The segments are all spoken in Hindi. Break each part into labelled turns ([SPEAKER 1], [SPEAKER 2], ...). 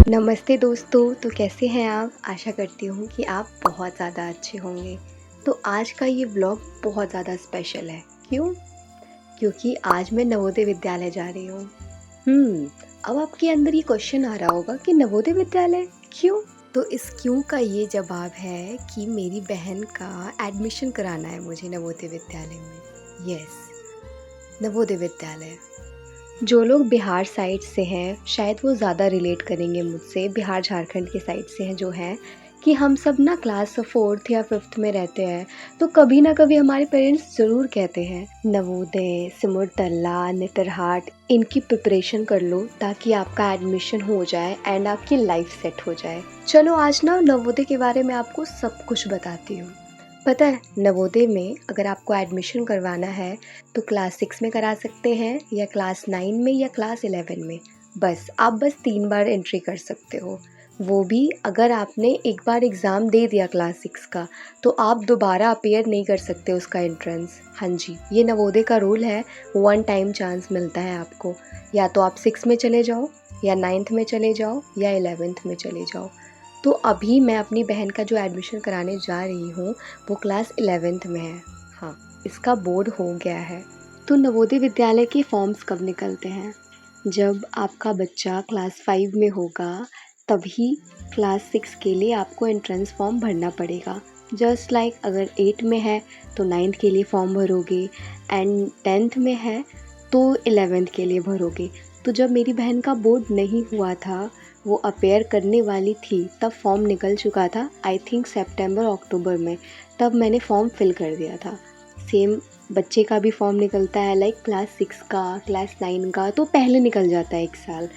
[SPEAKER 1] नमस्ते दोस्तों, तो कैसे हैं आप? आशा करती हूँ कि आप बहुत ज़्यादा अच्छे होंगे। तो आज का ये व्लॉग बहुत ज़्यादा स्पेशल है। क्यों? क्योंकि आज मैं नवोदय विद्यालय जा रही हूँ। अब आपके अंदर ये क्वेश्चन आ रहा होगा कि नवोदय विद्यालय क्यों? तो इस क्यों का ये जवाब है कि मेरी बहन का एडमिशन कराना है मुझे नवोदय विद्यालय में। यस, नवोदय विद्यालय। जो लोग बिहार साइड से हैं शायद वो ज़्यादा रिलेट करेंगे मुझसे। बिहार झारखंड के साइड से हैं जो हैं कि हम सब ना क्लास 4th या 5th में रहते हैं, तो कभी ना कभी हमारे पेरेंट्स ज़रूर कहते हैं नवोदय, सिमुलतला, नेतरहाट इनकी प्रिपरेशन कर लो ताकि आपका एडमिशन हो जाए एंड आपकी लाइफ सेट हो जाए। चलो आज ना नवोदय के बारे में आपको सब कुछ बताती हूँ। पता है, नवोदय में अगर आपको एडमिशन करवाना है तो क्लास 6 में करा सकते हैं या क्लास 9 में या क्लास 11 में। आप 3 बार एंट्री कर सकते हो। वो भी अगर आपने एक बार एग्ज़ाम दे दिया क्लास 6 का तो आप दोबारा अपीयर नहीं कर सकते उसका एंट्रेंस। हाँ जी, ये नवोदय का रूल है। 1 टाइम चांस मिलता है आपको। या तो आप 6 में चले जाओ या 9th में चले जाओ या 11th में चले जाओ। तो अभी मैं अपनी बहन का जो एडमिशन कराने जा रही हूँ वो क्लास 11th में है। हाँ, इसका बोर्ड हो गया है। तो नवोदय विद्यालय के फॉर्म्स कब निकलते हैं? जब आपका बच्चा क्लास 5 में होगा तभी क्लास 6 के लिए आपको एंट्रेंस फॉर्म भरना पड़ेगा। जस्ट लाइक अगर 8 में है तो 9th के लिए फॉर्म भरोगे एंड 10th में है तो 11th के लिए भरोगे। तो जब मेरी बहन का बोर्ड नहीं हुआ था, वो अपेयर करने वाली थी, तब फॉर्म निकल चुका था। आई थिंक सितंबर अक्टूबर में, तब मैंने फॉर्म फिल कर दिया था। सेम बच्चे का भी फॉर्म निकलता है लाइक क्लास 6 का, क्लास 9 का, तो पहले निकल जाता है 1 साल।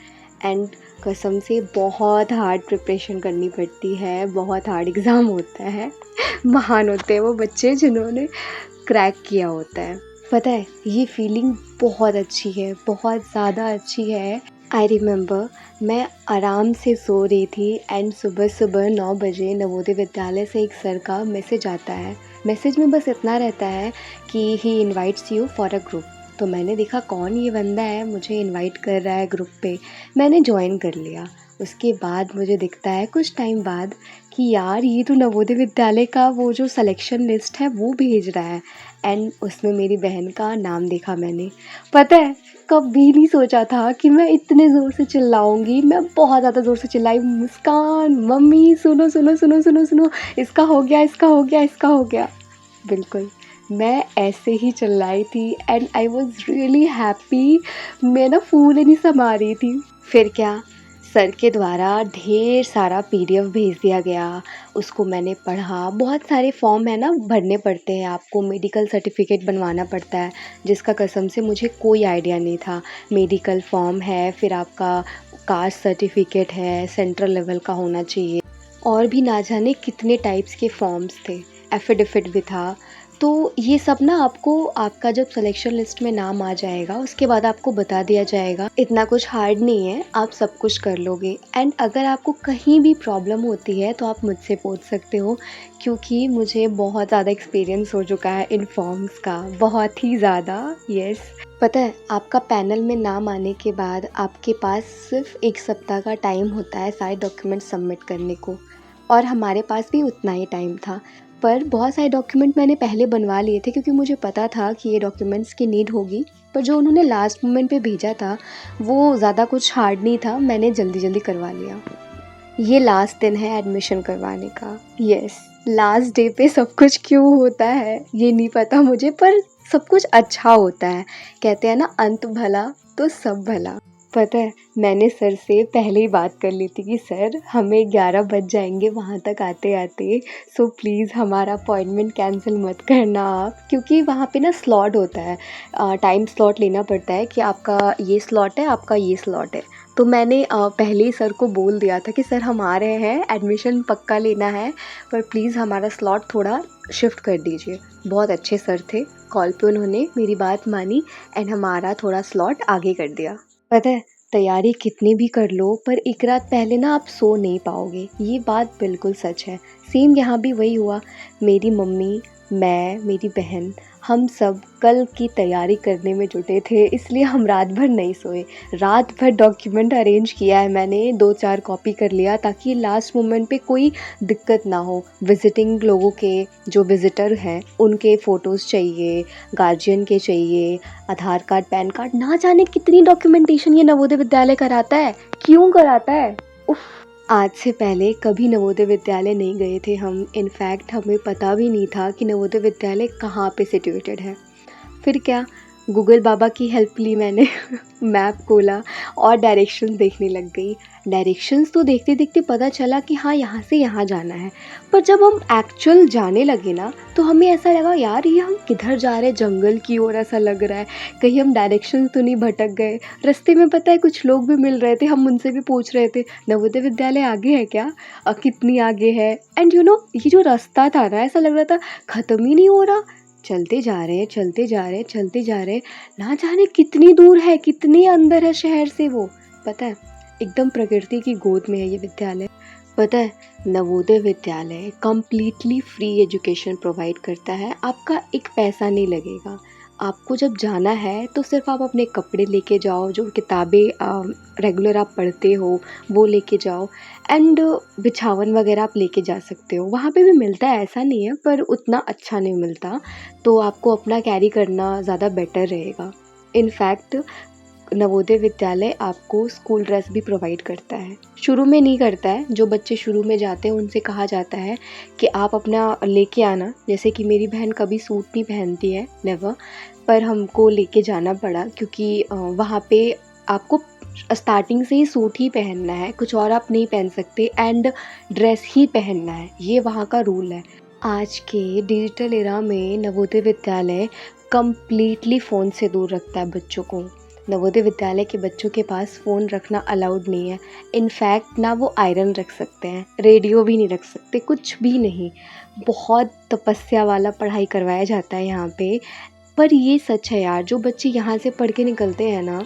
[SPEAKER 1] एंड कसम से बहुत हार्ड प्रिपरेशन करनी पड़ती है, बहुत हार्ड एग्ज़ाम होता है। महान होते हैं वो बच्चे जिन्होंने क्रैक किया होता है। पता है, ये फीलिंग बहुत अच्छी है, बहुत ज़्यादा अच्छी है। आई रिमेंबर मैं आराम से सो रही थी एंड सुबह 9 बजे नवोदय विद्यालय से एक सर का मैसेज आता है। मैसेज में बस इतना रहता है कि he invites you for a group. तो मैंने देखा कौन ये बंदा है, मुझे इनवाइट कर रहा है ग्रुप पे। मैंने ज्वाइन कर लिया। उसके बाद मुझे दिखता है कुछ टाइम बाद कि यार ये तो नवोदय विद्यालय का वो जो सिलेक्शन लिस्ट है वो भेज रहा है। एंड उसमें मेरी बहन का नाम देखा मैंने। पता है, कभी नहीं सोचा था कि मैं इतने ज़ोर से चिल्लाऊंगी। मैं बहुत ज़्यादा ज़ोर से चिल्लाई, मुस्कान मम्मी सुनो सुनो सुनो सुनो सुनो, इसका हो गया, इसका हो गया, इसका हो गया। बिल्कुल मैं ऐसे ही चिल्लाई थी and I was really happy. मैं ना फूल नहीं समा रही थी। फिर क्या, सर के द्वारा ढेर सारा पीडीएफ भेज दिया गया। उसको मैंने पढ़ा। बहुत सारे फॉर्म है ना, भरने पड़ते हैं आपको। मेडिकल सर्टिफिकेट बनवाना पड़ता है जिसका कसम से मुझे कोई आइडिया नहीं था। मेडिकल फॉर्म है, फिर आपका कास्ट सर्टिफिकेट है, सेंट्रल लेवल का होना चाहिए, और भी ना जाने कितने टाइप्स के फॉर्म्स थे। एफिडेविट भी था। तो ये सब ना आपको, आपका जब सिलेक्शन लिस्ट में नाम आ जाएगा उसके बाद आपको बता दिया जाएगा। इतना कुछ हार्ड नहीं है, आप सब कुछ कर लोगे। एंड अगर आपको कहीं भी प्रॉब्लम होती है तो आप मुझसे पूछ सकते हो, क्योंकि मुझे बहुत ज़्यादा एक्सपीरियंस हो चुका है इन फॉर्म्स का, बहुत ही ज़्यादा। यस, पता है, आपका पैनल में नाम आने के बाद आपके पास सिर्फ 1 सप्ताह का टाइम होता है सारे डॉक्यूमेंट सबमिट करने को, और हमारे पास भी उतना ही टाइम था। पर बहुत सारे डॉक्यूमेंट मैंने पहले बनवा लिए थे क्योंकि मुझे पता था कि ये डॉक्यूमेंट्स की नीड होगी। पर जो उन्होंने लास्ट मोमेंट पे भेजा था वो ज़्यादा कुछ हार्ड नहीं था, मैंने जल्दी जल्दी करवा लिया। ये लास्ट दिन है एडमिशन करवाने का। यस, लास्ट डे पे सब कुछ क्यों होता है ये नहीं पता मुझे, पर सब कुछ अच्छा होता है। कहते हैं ना, अंत भला तो सब भला। पता है, मैंने सर से पहले ही बात कर ली थी कि सर हमें 11 बज जाएंगे वहाँ तक आते आते, सो प्लीज़ हमारा अपॉइंटमेंट कैंसिल मत करना आप। क्योंकि वहाँ पे ना स्लॉट होता है, टाइम स्लॉट लेना पड़ता है कि आपका ये स्लॉट है, आपका ये स्लॉट है। तो मैंने पहले ही सर को बोल दिया था कि सर हम आ रहे हैं, एडमिशन पक्का लेना है, पर प्लीज़ हमारा स्लॉट थोड़ा शिफ्ट कर दीजिए। बहुत अच्छे सर थे, कॉल पे उन्होंने मेरी बात मानी एंड हमारा थोड़ा स्लॉट आगे कर दिया। पता है, तैयारी कितनी भी कर लो पर एक रात पहले ना आप सो नहीं पाओगे, ये बात बिल्कुल सच है। सेम यहाँ भी वही हुआ। मेरी मम्मी मैं, मेरी बहन, हम सब कल की तैयारी करने में जुटे थे, इसलिए हम रात भर नहीं सोए। रात भर डॉक्यूमेंट अरेंज किया है मैंने, 2-4 कॉपी कर लिया ताकि लास्ट मोमेंट पे कोई दिक्कत ना हो। विज़िटिंग लोगों के, जो विज़िटर हैं उनके फ़ोटोज़ चाहिए, गार्जियन के चाहिए, आधार कार्ड, पैन कार्ड, ना जाने कितनी डॉक्यूमेंटेशन ये नवोदय विद्यालय कराता है, क्यों कराता है? उफ़! आज से पहले कभी नवोदय विद्यालय नहीं गए थे हम। इनफैक्ट हमें पता भी नहीं था कि नवोदय विद्यालय कहाँ पे सिचुएटेड है। फिर क्या, गूगल बाबा की हेल्प ली मैंने मैप खोला और डायरेक्शंस देखने लग गई। डायरेक्शंस तो देखते देखते पता चला कि हाँ, यहाँ से यहाँ जाना है। पर जब हम एक्चुअल जाने लगे ना, तो हमें ऐसा लगा यार ये हम किधर जा रहे हैं, जंगल की ओर ऐसा लग रहा है, कहीं हम डायरेक्शंस तो नहीं भटक गए। रास्ते में पता है कुछ लोग भी मिल रहे थे, हम उनसे भी पूछ रहे थे नवोदय विद्यालय आगे है क्या, कितनी आगे है। एंड ये जो रास्ता था ना, ऐसा लग रहा था ख़त्म ही नहीं हो रहा। चलते जा रहे हैं, चलते जा रहे हैं, चलते जा रहे हैं, ना जाने कितनी दूर है, कितने अंदर है शहर से वो। पता है, एकदम प्रकृति की गोद में है ये विद्यालय। पता है, Navodaya Vidyalaya completely free education provide करता है, आपका एक पैसा नहीं लगेगा। आपको जब जाना है तो सिर्फ आप अपने कपड़े लेके जाओ, जो किताबें रेगुलर आप पढ़ते हो वो लेके जाओ, एंड बिछावन वगैरह आप लेके जा सकते हो। वहाँ पे भी मिलता है, ऐसा नहीं है, पर उतना अच्छा नहीं मिलता, तो आपको अपना कैरी करना ज़्यादा बेटर रहेगा। इनफैक्ट नवोदय विद्यालय आपको स्कूल ड्रेस भी प्रोवाइड करता है। शुरू में नहीं करता है, जो बच्चे शुरू में जाते हैं उनसे कहा जाता है कि आप अपना लेके आना। जैसे कि मेरी बहन कभी सूट नहीं पहनती है, नेवर, पर हमको लेके जाना पड़ा क्योंकि वहाँ पे आपको स्टार्टिंग से ही सूट ही पहनना है, कुछ और आप नहीं पहन सकते, एंड ड्रेस ही पहनना है, ये वहाँ का रूल है। आज के डिजिटल एरा में नवोदय विद्यालय कम्प्लीटली फ़ोन से दूर रखता है बच्चों को। नवोदय विद्यालय के बच्चों के पास फ़ोन रखना अलाउड नहीं है। इनफैक्ट ना वो आयरन रख सकते हैं, रेडियो भी नहीं रख सकते, कुछ भी नहीं। बहुत तपस्या वाला पढ़ाई करवाया जाता है यहाँ पे। पर ये सच है यार, जो बच्चे यहाँ से पढ़ के निकलते हैं ना,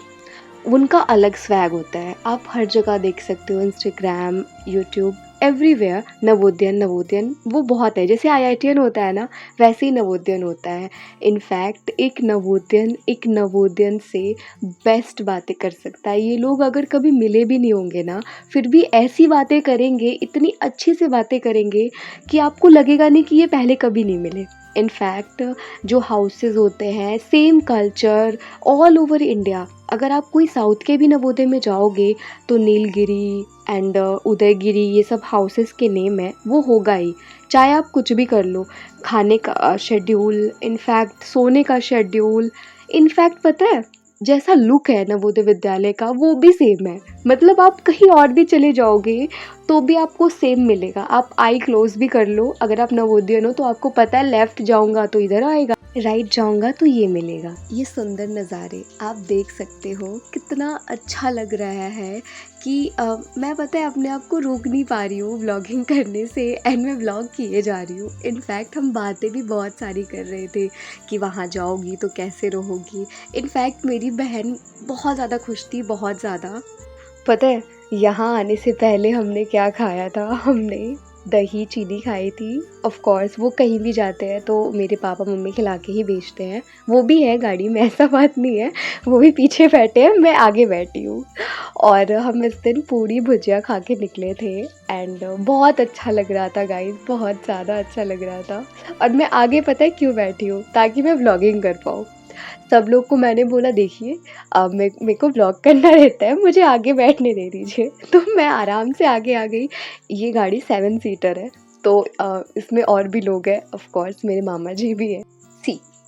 [SPEAKER 1] उनका अलग स्वैग होता है। आप हर जगह देख सकते हो, Instagram, YouTube, everywhere Navodayan Navodayan, वो बहुत है। जैसे आईआईटीएन होता है ना, वैसे ही नवोदयन होता है। इनफैक्ट एक नवोदयन से बेस्ट बातें कर सकता है। ये लोग अगर कभी मिले भी नहीं होंगे ना, फिर भी ऐसी बातें करेंगे, इतनी अच्छी से बातें करेंगे कि आपको लगेगा नहीं कि ये पहले कभी नहीं मिले। इनफैक्ट जो हाउसेस होते हैं, same culture all over India. अगर आप कोई साउथ के भी नवोदय में जाओगे तो नीलगिरी एंड उदयगिरी, ये सब हाउसेस के नेम है, वो होगा ही। चाहे आप कुछ भी कर लो, खाने का शेड्यूल, इनफैक्ट सोने का शेड्यूल, इनफैक्ट पता है जैसा लुक है नवोदय विद्यालय का वो भी सेम है। मतलब आप कहीं और भी चले जाओगे तो भी आपको सेम मिलेगा। आप आई क्लोज भी कर लो, अगर आप नवोदयन हो तो आपको पता है लेफ़्ट जाऊँगा तो इधर आएगा, राइट जाऊँगा तो ये मिलेगा। ये सुंदर नज़ारे आप देख सकते हो, कितना अच्छा लग रहा है कि मैं पता है अपने आप को रोक नहीं पा रही हूँ व्लॉगिंग करने से, एंड मैं व्लॉग किए जा रही हूँ। इनफैक्ट हम बातें भी बहुत सारी कर रहे थे कि वहाँ जाओगी तो कैसे रहोगी। इनफैक्ट मेरी बहन बहुत ज़्यादा खुश थी, बहुत ज़्यादा। पता है यहाँ आने से पहले हमने क्या खाया था? हमने दही चीनी खाई थी। ऑफ कोर्स वो कहीं भी जाते हैं तो मेरे पापा मम्मी खिला के ही भेजते हैं। वो भी है गाड़ी में, ऐसा बात नहीं है, वो भी पीछे बैठे हैं, मैं आगे बैठी हूँ। और हम इस दिन पूड़ी भुजिया खा के निकले थे, एंड बहुत अच्छा लग रहा था गाइस, बहुत ज़्यादा अच्छा लग रहा था। और मैं आगे पता है क्यों बैठी हूँ? ताकि मैं व्लॉगिंग कर पाऊँ। सब लोग को मैंने बोला देखिए, अब मेरे को व्लॉग करना रहता है, मुझे आगे बैठने दे दीजिए। तो मैं आराम से आगे आ गई। ये गाड़ी 7 सीटर है, तो इसमें और भी लोग हैं, ऑफ कोर्स मेरे मामा जी भी हैं।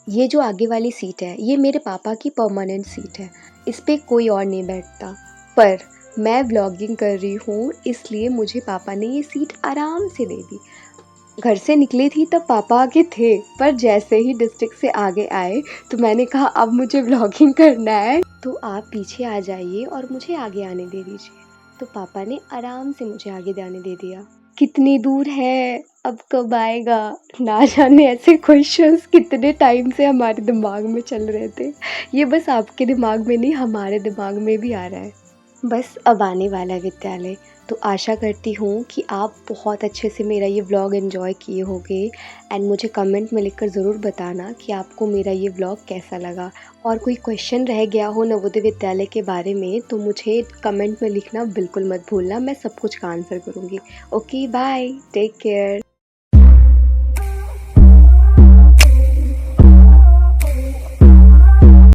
[SPEAKER 1] ये जो आगे वाली सीट है ये मेरे पापा की परमानेंट सीट है, इस पे कोई और नहीं बैठता। पर मैं व्लॉगिंग कर रही हूँ इसलिए मुझे पापा ने ये सीट आराम से दे दी। घर से निकली थी तब पापा आगे थे, पर जैसे ही डिस्ट्रिक्ट से आगे आए तो मैंने कहा अब मुझे व्लॉगिंग करना है, तो आप पीछे आ जाइए और मुझे आगे आने दे दीजिए। तो पापा ने आराम से मुझे आगे जाने दे दिया। कितनी दूर है, अब कब आएगा, ना जाने ऐसे क्वेश्चंस कितने टाइम से हमारे दिमाग में चल रहे थे। ये बस आपके दिमाग में नहीं, हमारे दिमाग में भी आ रहा है। बस अब आने वाला है विद्यालय, तो आशा करती हूँ कि आप बहुत अच्छे से मेरा ये व्लॉग एन्जॉय किए होंगे एंड मुझे कमेंट में लिखकर ज़रूर बताना कि आपको मेरा ये व्लॉग कैसा लगा। और कोई क्वेश्चन रह गया हो नवोदय विद्यालय के बारे में तो मुझे कमेंट में लिखना बिल्कुल मत भूलना, मैं सब कुछ का आंसर करूँगी। Okay bye, take care.